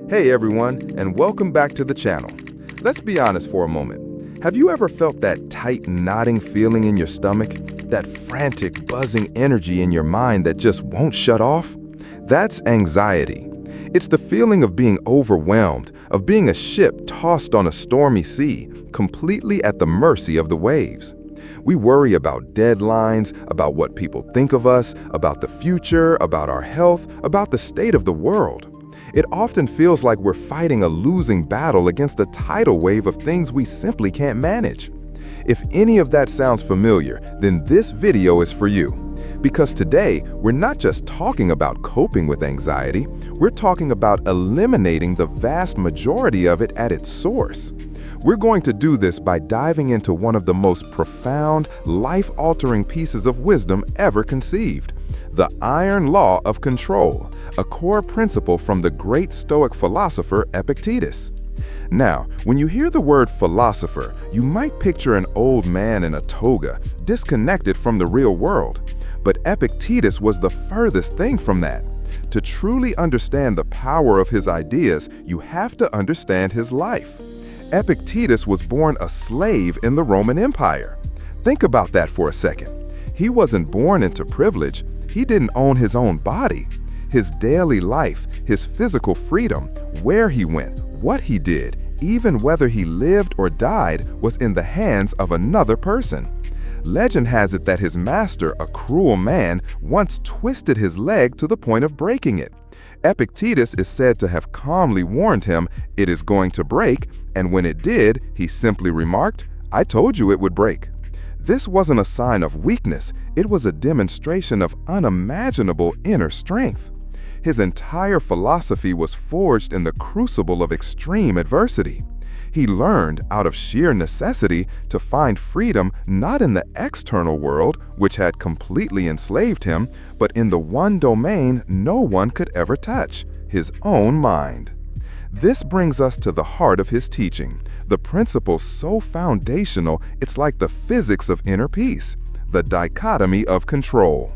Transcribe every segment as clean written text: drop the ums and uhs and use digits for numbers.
Hey everyone, and welcome back to the channel. Let's be honest for a moment. Have you ever felt that tight, knotting feeling in your stomach? That frantic, buzzing energy in your mind that just won't shut off? That's anxiety. It's the feeling of being overwhelmed, of being a ship tossed on a stormy sea, completely at the mercy of the waves. We worry about deadlines, about what people think of us, about the future, about our health, about the state of the world. It often feels like we're fighting a losing battle against a tidal wave of things we simply can't manage. If any of that sounds familiar, then this video is for you. Because today, we're not just talking about coping with anxiety, we're talking about eliminating the vast majority of it at its source. We're going to do this by diving into one of the most profound, life-altering pieces of wisdom ever conceived: the iron law of control, a core principle from the great Stoic philosopher Epictetus. Now, when you hear the word philosopher, you might picture an old man in a toga, disconnected from the real world. But Epictetus was the furthest thing from that. To truly understand the power of his ideas, you have to understand his life. Epictetus was born a slave in the Roman Empire. Think about that for a second. He wasn't born into privilege. He didn't own his own body. His daily life, his physical freedom, where he went, what he did, even whether he lived or died, was in the hands of another person. Legend has it that his master, a cruel man, once twisted his leg to the point of breaking it. Epictetus is said to have calmly warned him, "It is going to break," and when it did, he simply remarked, "I told you it would break." This wasn't a sign of weakness, it was a demonstration of unimaginable inner strength. His entire philosophy was forged in the crucible of extreme adversity. He learned, out of sheer necessity, to find freedom not in the external world, which had completely enslaved him, but in the one domain no one could ever touch: his own mind. This brings us to the heart of his teaching, the principle so foundational it's like the physics of inner peace, the dichotomy of control.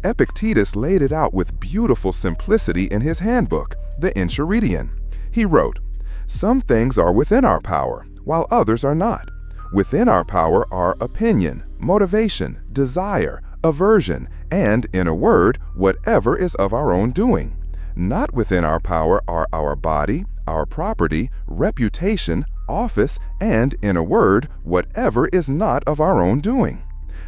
Epictetus laid it out with beautiful simplicity in his handbook, the Enchiridion. He wrote, "Some things are within our power, while others are not. Within our power are opinion, motivation, desire, aversion, and, in a word, whatever is of our own doing. Not within our power are our body, our property, reputation, office, and, in a word, whatever is not of our own doing."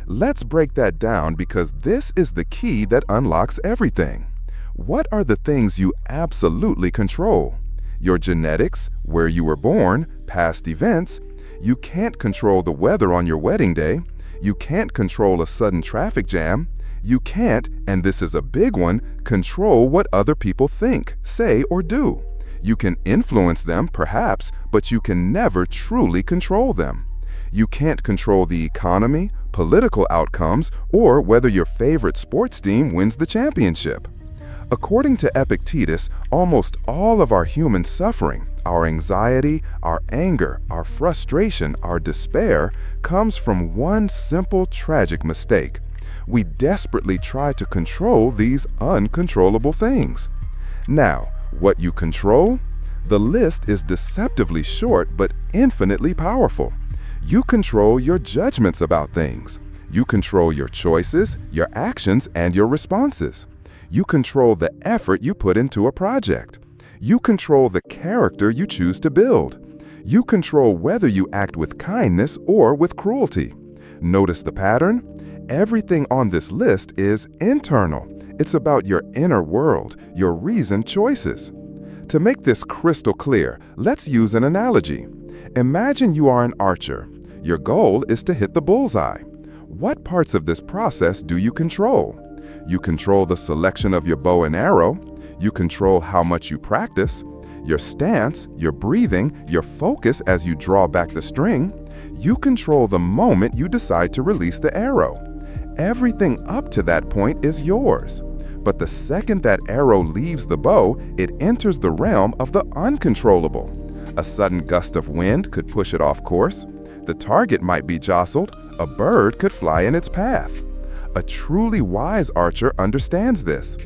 Let's break that down because this is the key that unlocks everything. What are the things you absolutely control? Your genetics, where you were born, past events. You can't control the weather on your wedding day. You can't control a sudden traffic jam. You can't, and this is a big one, control what other people think, say, or do. You can influence them, perhaps, but you can never truly control them. You can't control the economy, political outcomes, or whether your favorite sports team wins the championship. According to Epictetus, almost all of our human suffering, our anxiety, our anger, our frustration, our despair, comes from one simple, tragic mistake. We desperately try to control these uncontrollable things. Now, what you control? The list is deceptively short but infinitely powerful. You control your judgments about things. You control your choices, your actions, and your responses. You control the effort you put into a project. You control the character you choose to build. You control whether you act with kindness or with cruelty. Notice the pattern? Everything on this list is internal. It's about your inner world, your reasoned choices. To make this crystal clear, let's use an analogy. Imagine you are an archer. Your goal is to hit the bullseye. What parts of this process do you control? You control the selection of your bow and arrow. You control how much you practice, your stance, your breathing, your focus as you draw back the string. You control the moment you decide to release the arrow. Everything up to that point is yours. But the second that arrow leaves the bow, it enters the realm of the uncontrollable. A sudden gust of wind could push it off course. The target might be jostled. A bird could fly in its path. A truly wise archer understands this.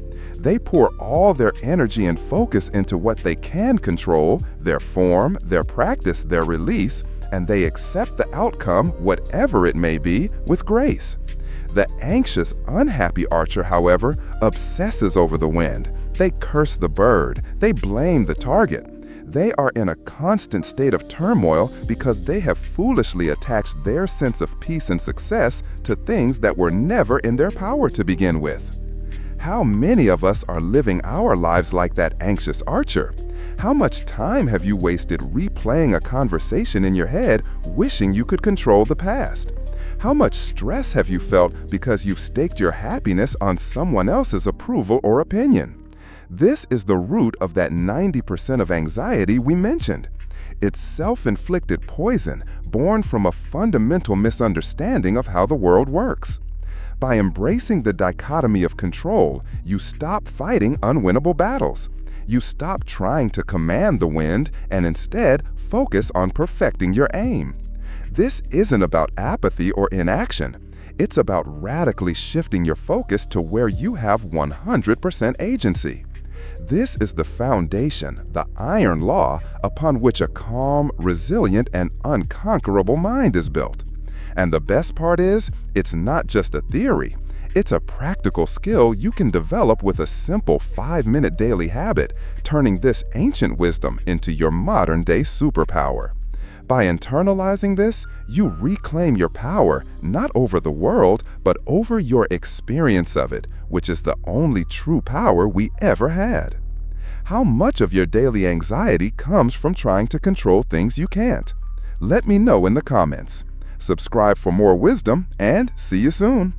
They pour all their energy and focus into what they can control, their form, their practice, their release, and they accept the outcome, whatever it may be, with grace. The anxious, unhappy archer, however, obsesses over the wind. They curse the bird. They blame the target. They are in a constant state of turmoil because they have foolishly attached their sense of peace and success to things that were never in their power to begin with. How many of us are living our lives like that anxious archer? How much time have you wasted replaying a conversation in your head, wishing you could control the past? How much stress have you felt because you've staked your happiness on someone else's approval or opinion? This is the root of that 90% of anxiety we mentioned. It's self-inflicted poison born from a fundamental misunderstanding of how the world works. By embracing the dichotomy of control, you stop fighting unwinnable battles. You stop trying to command the wind and instead focus on perfecting your aim. This isn't about apathy or inaction. It's about radically shifting your focus to where you have 100% agency. This is the foundation, the iron law, upon which a calm, resilient, and unconquerable mind is built. And the best part is, it's not just a theory. It's a practical skill you can develop with a simple 5-minute daily habit, turning this ancient wisdom into your modern-day superpower. By internalizing this, you reclaim your power, not over the world, but over your experience of it, which is the only true power we ever had. How much of your daily anxiety comes from trying to control things you can't? Let me know in the comments. Subscribe for more wisdom, and see you soon.